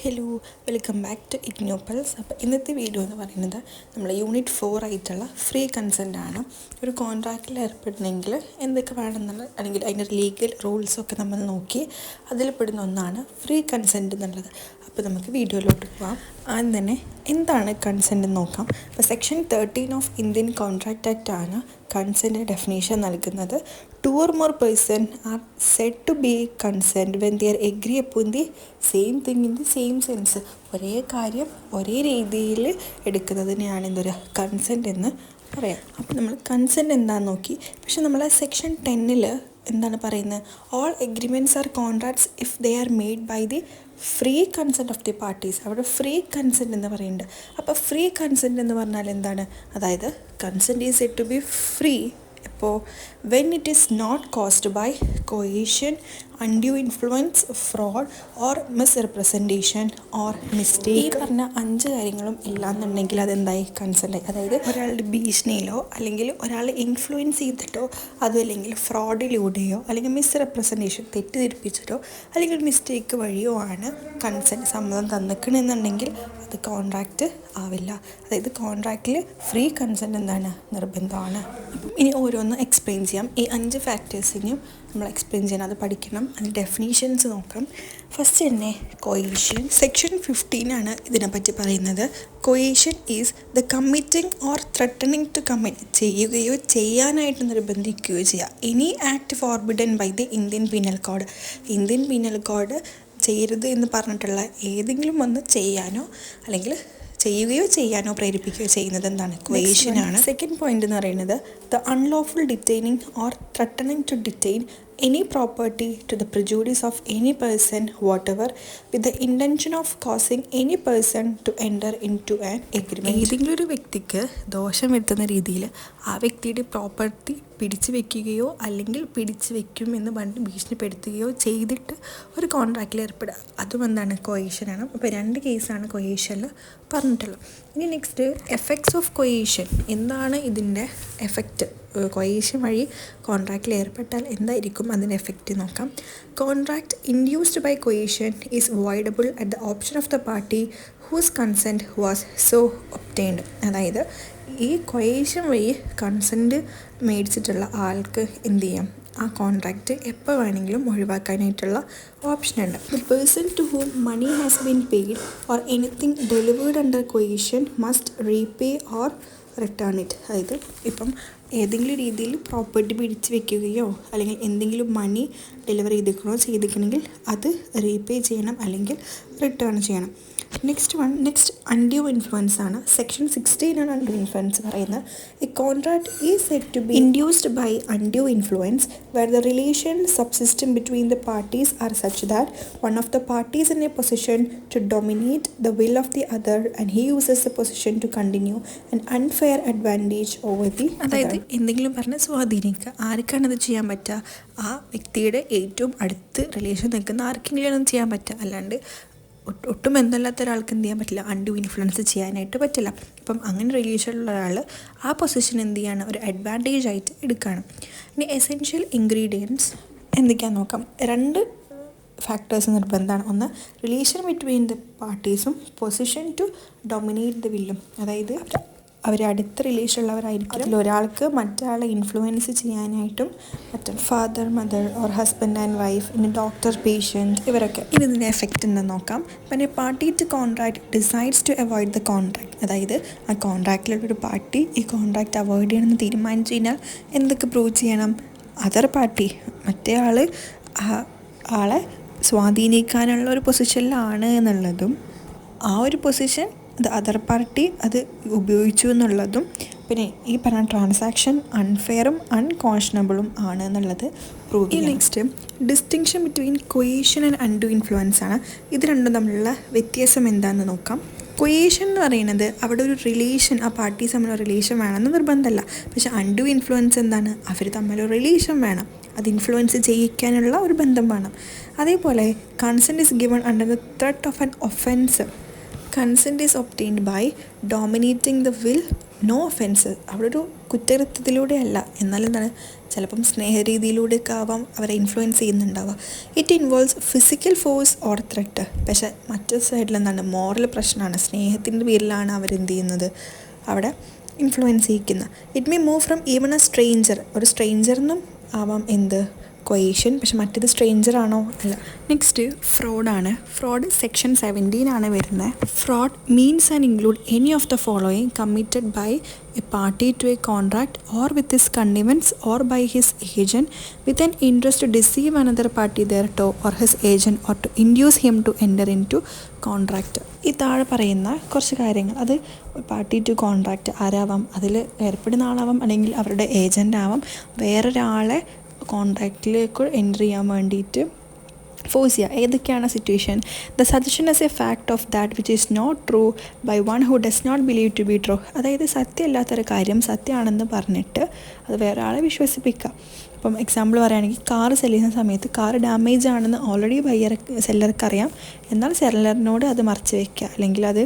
Hello, welcome back to ഇഗ്നോപ്പൽസ്. അപ്പോൾ ഇന്നത്തെ വീഡിയോ എന്ന് പറയുന്നത് നമ്മൾ യൂണിറ്റ് 4 ആയിട്ടുള്ള ഫ്രീ കൺസെൻ്റ് ആണ്. ഒരു കോൺട്രാക്റ്റിൽ ഏർപ്പെടണമെങ്കിൽ എന്തൊക്കെ വേണമെന്നുള്ള അല്ലെങ്കിൽ അതിൻ്റെ ലീഗൽ റൂൾസൊക്കെ നമ്മൾ നോക്കി അതിൽ പെടുന്ന ഒന്നാണ് ഫ്രീ കൺസെൻ്റ് എന്നുള്ളത്. അപ്പോൾ നമുക്ക് വീഡിയോയിലോട്ട് പോകാം. ആദ്യം തന്നെ എന്താണ് കൺസെൻ്റ് എന്ന് നോക്കാം. അപ്പോൾ section 13 of Indian contract act ആണ് കൺസെൻ്റ് ഡെഫിനേഷൻ നൽകുന്നത്. 2 or more person are said to be consent when they are agree upon the same thing in the same sense. ഒരേ കാര്യം ഒരേ രീതിയിൽ എടുക്കുന്നതിനെയാണ് എന്തൊരു കൺസെൻ്റ് എന്ന് പറയാം. അപ്പോൾ നമ്മൾ കൺസെൻ്റ് എന്താണെന്ന് നോക്കി. പക്ഷെ നമ്മൾ സെക്ഷൻ 10 എന്താണ് പറയുന്നത്? All agreements are contracts if they are made by the free consent of the parties. അവിടെ ഫ്രീ കൺസെൻറ്റ് എന്ന് പറയുന്നുണ്ട്. അപ്പോൾ ഫ്രീ കൺസെൻറ്റ് എന്ന് പറഞ്ഞാൽ എന്താണ്? അതായത് consent is said to be free അപ്പോൾ when it is not caused by coercion, undue influence, fraud or misrepresentation or mistake. ഈ പറഞ്ഞ 5 കാര്യങ്ങളും ഇല്ലാന്നുണ്ടെങ്കിൽ അതെന്തായി? കൺസെൻ്റ്. അതായത് ഒരാളുടെ ഭീഷണിയിലോ അല്ലെങ്കിൽ ഒരാളെ ഇൻഫ്ലുവൻസ് ചെയ്തിട്ടോ അതും അല്ലെങ്കിൽ ഫ്രോഡിലൂടെയോ അല്ലെങ്കിൽ മിസ്റെപ്രസെൻറ്റേഷൻ തെറ്റിദ്ധരിപ്പിച്ചിട്ടോ അല്ലെങ്കിൽ മിസ്റ്റേക്ക് വഴിയോ ആണ് കൺസെൻറ്റ് സമ്മതം തന്നിക്കണമെന്നുണ്ടെങ്കിൽ അത് കോൺട്രാക്റ്റ് ആവില്ല. അതായത് കോൺട്രാക്റ്റിൽ ഫ്രീ കൺസെൻറ്റ് എന്താണ്? നിർബന്ധമാണ്. അപ്പം ഇനി ഓരോന്ന് എക്സ്പ്ലെയിൻ ചെയ്യാം. ഈ 5 ഫാക്ടേഴ്സിനെയും നമ്മൾ എക്സ്പ്ലെയിൻ ചെയ്യണം, അത് പഠിക്കണം. അതിന് ഡെഫിനീഷൻസ് നോക്കാം. ഫസ്റ്റ് തന്നെ കൊയേഷൻ. സെക്ഷൻ 15 ആണ് ഇതിനെപ്പറ്റി പറയുന്നത്. Coercion is the committing or threatening to commit, ചെയ്യുകയോ ചെയ്യാനായിട്ട് നിർബന്ധിക്കുകയോ ചെയ്യുക. Any act forbidden by the Indian penal code. Indian penal code ചെയ്യരുത് എന്ന് പറഞ്ഞിട്ടുള്ള ഏതെങ്കിലും ഒന്ന് ചെയ്യാനോ അല്ലെങ്കിൽ ചെയ്യുകയോ ചെയ്യാനോ പ്രേരിപ്പിക്കുകയോ ചെയ്യുന്നത് എന്താണ്? കൊയേഷനാണ്. സെക്കൻഡ് പോയിന്റ് എന്ന് പറയുന്നത് the unlawful detaining or threatening to detain any property to the prejudice of any person whatever with the intention of causing any person to enter into an agreement. ഏതെങ്കിലും ഒരു വ്യക്തിക്ക് ദോഷം വരുത്തുന്ന രീതിയിൽ ആ വ്യക്തിയുടെ പ്രോപ്പർട്ടി പിടിച്ചു വെക്കുകയോ അല്ലെങ്കിൽ പിടിച്ചു വെക്കും എന്ന് പറഞ്ഞ് ഭീഷണിപ്പെടുത്തുകയോ ചെയ്തിട്ട് ഒരു കോൺട്രാക്റ്റിൽ ഏർപ്പെടുക, അതും എന്താണ്? കൊയേഷനാണ്. അപ്പോൾ 2 കേസാണ് കൊയേഷനിൽ പറഞ്ഞിട്ടുള്ളത്. ഇനി നെക്സ്റ്റ് എഫക്ട്സ് ഓഫ് കൊയേഷൻ. എന്താണ് ഇതിൻ്റെ എഫക്റ്റ്? കൊയേഷൻ വഴി കോൺട്രാക്റ്റിൽ ഏർപ്പെട്ടാൽ എന്തായിരിക്കും അതിൻ്റെ എഫക്റ്റ് നോക്കാം. Contract induced by coercion is voidable at the option of the party whose consent was so obtained. അതായത് ഈ കൊയേഷൻ വഴി കൺസെൻറ്റ് മേടിച്ചിട്ടുള്ള ആൾക്ക് എന്ത് ചെയ്യാം? ആ കോൺട്രാക്റ്റ് എപ്പോൾ വേണമെങ്കിലും ഒഴിവാക്കാനായിട്ടുള്ള ഓപ്ഷനുണ്ട്. The person to whom money has been paid or anything delivered under coercion must repay or return it. അതായത് ഇപ്പം ഏതെങ്കിലും രീതിയിൽ പ്രോപ്പർട്ടി പിടിച്ച് വെക്കുകയോ അല്ലെങ്കിൽ എന്തെങ്കിലും മണി ഡെലിവറി ചെയ്തിരിക്കണമെങ്കിൽ അത് റീപേ ചെയ്യണം അല്ലെങ്കിൽ റിട്ടേൺ ചെയ്യണം. നെക്സ്റ്റ് അൺഡ്യൂ ഇൻഫ്ലുവൻസ് ആണ്. സെക്ഷൻ 16 ആണ് അൺഡ്യൂ ഇൻഫ്ലുവൻസ് പറയുന്നത്. A contract is said to be induced by undue influence where the relation subsisting between the parties are such that one of the parties in a position to dominate the will of the other and he uses the position to continue an unfair advantage over the. അതായത് എന്തെങ്കിലും പറഞ്ഞ് സ്വാധീനിക്കുക. ആർക്കാണത് ചെയ്യാൻ പറ്റുക? ആ വ്യക്തിയുടെ ഏറ്റവും അടുത്ത് relation നിൽക്കുന്ന ആർക്കെങ്കിലും അത് ചെയ്യാൻ പറ്റുക. അല്ലാണ്ട് ഒട്ടും ബന്ധമില്ലാത്ത ഒരാൾക്ക് എന്ത് ചെയ്യാൻ പറ്റില്ല? അൺഡ്യൂ ഇൻഫ്ലുവൻസ് ചെയ്യാനായിട്ട് പറ്റില്ല. അപ്പം അങ്ങനെ റിലേഷനുള്ള ഒരാൾ ആ പൊസിഷൻ എന്ത് ചെയ്യാണ്? ഒരു അഡ്വാൻറ്റേജ് ആയിട്ട് എടുക്കുകയാണ്. ഇനി എസെൻഷ്യൽ ഇൻഗ്രീഡിയൻസ് എന്തൊക്കെയാണെന്ന് നോക്കാം. 2 ഫാക്ടേഴ്സ് നിർബന്ധമാണ്. ഒന്ന് റിലേഷൻ ബിറ്റ്വീൻ ദ പാർട്ടീസും പൊസിഷൻ ടു ഡൊമിനേറ്റ് ദ വില്ലും. അതായത് അവർ അടുത്ത റിലേഷനുള്ളവരായിരിക്കും. അതിലൊരാൾക്ക് മറ്റൊരാളെ ഇൻഫ്ലുവൻസ് ചെയ്യാനായിട്ടും പറ്റും. Father, mother or husband and wife, പിന്നെ ഡോക്ടർ, പേഷ്യൻറ്റ്, ഇവരൊക്കെ. ഇതിൻ്റെ എഫക്റ്റ് ഉണ്ടെന്ന് നോക്കാം. പിന്നെ party to contract decides to avoid the contract. അതായത് ആ കോൺട്രാക്റ്റിലുള്ളൊരു പാർട്ടി ഈ കോൺട്രാക്റ്റ് അവോയ്ഡ് ചെയ്യണമെന്ന് തീരുമാനിച്ചു കഴിഞ്ഞാൽ എന്തൊക്കെ പ്രൂവ് ചെയ്യണം? അതർ പാർട്ടി മറ്റേ ആളെ സ്വാധീനിക്കാനുള്ള ഒരു പൊസിഷനിലാണ് എന്നുള്ളതും ആ ഒരു പൊസിഷൻ അത് അതർ പാർട്ടി അത് ഉപയോഗിച്ചു എന്നുള്ളതും പിന്നെ ഈ പറഞ്ഞ ട്രാൻസാക്ഷൻ അൺഫെയറും അൺകോൺഷണബിളും ആണ് എന്നുള്ളത് പ്രൂവ് ചെയ്യും. Next distinction between കൊയേഷൻ and undue influence ആണ്. ഇത് രണ്ടും തമ്മിലുള്ള വ്യത്യാസം എന്താണെന്ന് നോക്കാം. കൊയേഷൻ എന്ന് പറയുന്നത് അവിടെ ഒരു റിലേഷൻ, ആ പാർട്ടീസ് തമ്മിലുള്ള റിലേഷൻ വേണമെന്ന് നിർബന്ധമല്ല. പക്ഷേ അൺഡ്യൂ ഇൻഫ്ലുവൻസ് എന്താണ്? അവർ തമ്മിലൊരു റിലേഷൻ വേണം, അത് ഇൻഫ്ലുവൻസ് ചെയ്യിക്കാനുള്ള ഒരു ബന്ധം വേണം. അതേപോലെ consent is given under the threat of an offence. Consent is obtained by dominating the will, no offence. അവിടെ ഒരു കുറ്റകൃത്യത്തിലൂടെ അല്ല, എന്നാൽ എന്താണ്? ചിലപ്പം സ്നേഹരീതിയിലൂടെയൊക്കെ ആവാം അവരെ ഇൻഫ്ലുവൻസ് ചെയ്യുന്നുണ്ടാവുക. It involves physical force or threat. പക്ഷേ മറ്റൊരു സൈഡിൽ എന്താണ്, മോറൽ പ്രശ്നമാണ്. സ്നേഹത്തിൻ്റെ പേരിലാണ് അവരെന്ത് ചെയ്യുന്നത്, അവിടെ ഇൻഫ്ലുവൻസ് ചെയ്യിക്കുന്നത്. It may move from even a stranger, ഒരു സ്ട്രേഞ്ചറിനും ആവാം എന്ത്, കൊയേഷൻ. പക്ഷെ മറ്റേത് സ്ട്രേഞ്ചർ ആണോ, അല്ല. നെക്സ്റ്റ് ഫ്രോഡാണ്. ഫ്രോഡ് സെക്ഷൻ 17 ആണ് വരുന്നത്. Fraud means and include any of the following committed by a party to a contract or with his connivance or by his agent with an interest to deceive another party thereto or his agent or to induce him to enter in to contract. ഈ താഴെ പറയുന്ന കുറച്ച് കാര്യങ്ങൾ, അത് party to contract ആരാവാം, അതിൽ ഏർപ്പെടുന്ന ആളാവാം, അല്ലെങ്കിൽ അവരുടെ ഏജൻ്റ് ആവാം, വേറൊരാളെ കോൺട്രാക്റ്റിലേക്ക് എൻ്റർ ചെയ്യാൻ വേണ്ടിയിട്ട് ഫോഴ്സ് ചെയ്യുക. ഏതൊക്കെയാണ് situation? The suggestion as a fact of that which is not true by one who does not believe to be true. അതായത് സത്യമല്ലാത്തൊരു കാര്യം സത്യമാണെന്ന് പറഞ്ഞിട്ട് അത് വേറെ ആളെ വിശ്വസിപ്പിക്കുക. ഇപ്പം എക്സാമ്പിൾ പറയുകയാണെങ്കിൽ, കാറ് സെല് ചെയ്യുന്ന സമയത്ത് കാറ് ഡാമേജ് ആണെന്ന് ഓൾറെഡി സെല്ലർക്ക് അറിയാം, എന്നാൽ സെല്ലറിനോട് അത് മറച്ച് വയ്ക്കുക, അല്ലെങ്കിൽ അത്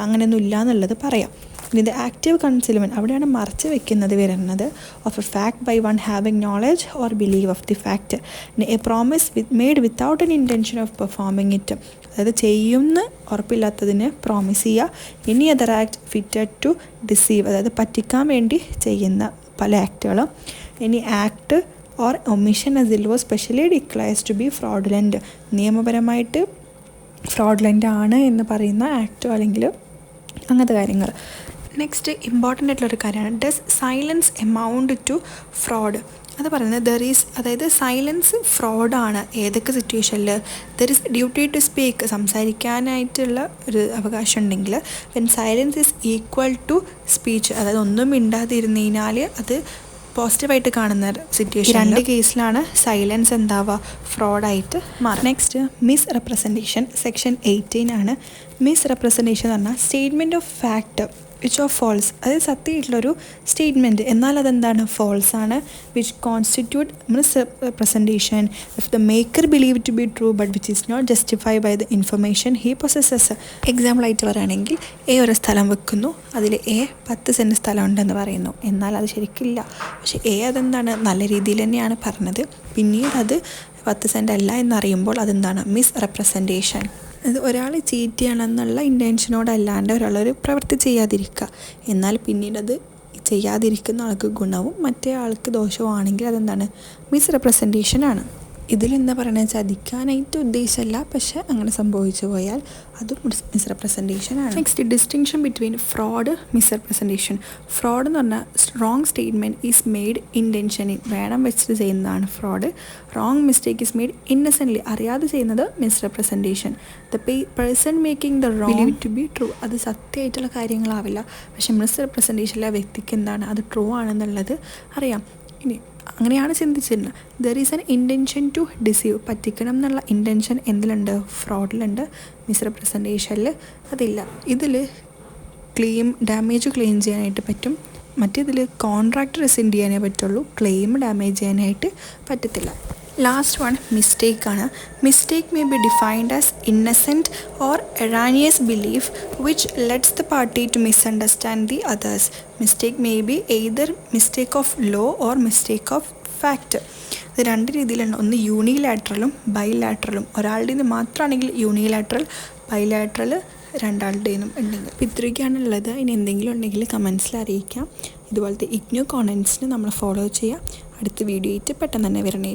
അങ്ങനെയൊന്നും ഇല്ല എന്നുള്ളത് പറയാം. ഇനി ഇത് ആക്റ്റീവ് കൺസീൽമെൻറ്റ്, അവിടെയാണ് മറച്ച് വെക്കുന്നത് വരുന്നത്. Of a fact by one having knowledge or believe of the fact. A promise made without an intention of performing it. അതായത് ചെയ്യുമെന്ന് ഉറപ്പില്ലാത്തതിന് പ്രോമിസ് ചെയ്യുക. Any other act fitted to deceive, അതായത് പറ്റിക്കാൻ വേണ്ടി ചെയ്യുന്ന പല ആക്റ്റുകളും. Any act or omission as it was specially declares to be fraudulent, നിയമപരമായിട്ട് ഫ്രോഡുലൻ്റ് ആണ് എന്ന് പറയുന്ന ആക്റ്റോ അല്ലെങ്കിൽ അങ്ങനത്തെ കാര്യങ്ങൾ. നെക്സ്റ്റ് ഇമ്പോർട്ടൻ്റ് ആയിട്ടുള്ളൊരു കാര്യമാണ്, does silence amount to fraud. അത് പറയുന്നത് ദർ ഈസ്, അതായത് സൈലൻസ് ഫ്രോഡാണ് ഏതൊക്കെ സിറ്റുവേഷനിൽ. There is duty to speak, സംസാരിക്കാനായിട്ടുള്ള ഒരു അവകാശം ഉണ്ടെങ്കിൽ. When silence is equal to speech, അതായത് ഒന്നും മിണ്ടാതിരുന്നു കഴിഞ്ഞാൽ അത് പോസിറ്റീവായിട്ട് കാണുന്ന സിറ്റുവേഷൻ. രണ്ട് കേസിലാണ് സൈലൻസ് എന്താവുക, ഫ്രോഡായിട്ട് മാറും. നെക്സ്റ്റ് മിസ് റെപ്രസെൻറ്റേഷൻ സെക്ഷൻ 18 ആണ്. മിസ് റെപ്രസെൻറ്റേഷൻ എന്ന് പറഞ്ഞാൽ statement of fact which of false, അതായത് സത്യമായിട്ടുള്ളൊരു സ്റ്റേറ്റ്മെൻറ്റ് എന്നാൽ അതെന്താണ്, ഫോൾസ് ആണ്. Which constitute misrepresentation if the maker believe to be true but which is not justify by the information he possesses. എക്സാമ്പിളായിട്ട് പറയുകയാണെങ്കിൽ, a ഒരു സ്ഥലം വെക്കുന്നു, അതിൽ എ 10 സെൻറ്റ് സ്ഥലം ഉണ്ടെന്ന് പറയുന്നു, എന്നാൽ അത് ശരിക്കില്ല. പക്ഷേ എ അതെന്താണ്, നല്ല രീതിയിൽ തന്നെയാണ് പറഞ്ഞത്. പിന്നീട് അത് 10 സെൻറ്റ് അല്ല എന്നറിയുമ്പോൾ അതെന്താണ്, മിസ് റെപ്രസെൻറ്റേഷൻ. അത് ഒരാൾ ചീറ്റ് ചെയ്യണമെന്നുള്ള ഇൻറ്റൻഷനോടല്ലാണ്ട് ഒരാളൊരു പ്രവൃത്തി ചെയ്യാതിരിക്കുക, എന്നാൽ പിന്നീട് അത് ചെയ്യാതിരിക്കുന്ന ആൾക്ക് ഗുണവും മറ്റേ ആൾക്ക് ദോഷവുമാണെങ്കിൽ അതെന്താണ്, മിസ് റെപ്രസെൻറ്റേഷനാണ്. ഇതിലെന്താ പറയുന്നത്, ചതിക്കാനായിട്ട് ഉദ്ദേശമല്ല, പക്ഷേ അങ്ങനെ സംഭവിച്ചു പോയാൽ അതും മിസ് റെപ്രസെൻറ്റേഷനാണ്. Next distinction between fraud, misrepresentation. Fraud എന്ന് പറഞ്ഞാൽ wrong statement is made intentionally, വേണം വെച്ചിട്ട് ചെയ്യുന്നതാണ് fraud. Wrong mistake is made innocently, അറിയാതെ ചെയ്യുന്നത് misrepresentation. The person making the wrong believe to be true, അത് സത്യമായിട്ടുള്ള കാര്യങ്ങളാവില്ല, പക്ഷേ മിസ് റെപ്രസെൻറ്റേഷനിലെ വ്യക്തിക്ക് എന്താണ്, അത് ട്രൂ ആണെന്നുള്ളത് അറിയാം. ഇനി അങ്ങനെയാണ് ചിന്തിച്ചിരുന്നത്. There is an intention to deceive, പറ്റിക്കണം എന്നുള്ള ഇൻറ്റൻഷൻ എന്തിലുണ്ട്, ഫ്രോഡിലുണ്ട്. മിസ് റെപ്രസെൻറ്റേഷനിൽ അതില്ല. ഇതിൽ ഡാമേജ് ക്ലെയിം ചെയ്യാനായിട്ട് പറ്റും, മറ്റേതിൽ കോൺട്രാക്ട് റെസിൻഡ് ചെയ്യാനേ പറ്റുള്ളൂ, ക്ലെയിം ഡാമേജ് ചെയ്യാനായിട്ട് പറ്റത്തില്ല. ലാസ്റ്റ് വൺ മിസ്റ്റേക്കാണ്. Mistake may be defined as innocent or erroneous belief which lets the party to misunderstand the others. Mistake may be either mistake of law or mistake of fact. ഇത് രണ്ട് രീതിയിലാണ്, ഒന്ന് യൂണിലാറ്ററലും ബൈലാറ്ററലും. ഒരാളുടെ നിന്ന് മാത്രമാണെങ്കിൽ യൂണിലാറ്ററൽ, ബൈലാറ്ററൽ രണ്ടാളുടേനും ഉണ്ടെങ്കിൽ. അപ്പോൾ ഇത്രയൊക്കെയാണുള്ളത്. ഇനി എന്തെങ്കിലും ഉണ്ടെങ്കിൽ കമൻസിൽ അറിയിക്കാം. ഇതുപോലത്തെ ഇഗ്നോ കോണ്ടൻസിന് നമ്മൾ ഫോളോ ചെയ്യുക. അടുത്ത വീഡിയോ ആയിട്ട് പെട്ടെന്ന് തന്നെ വരണേ.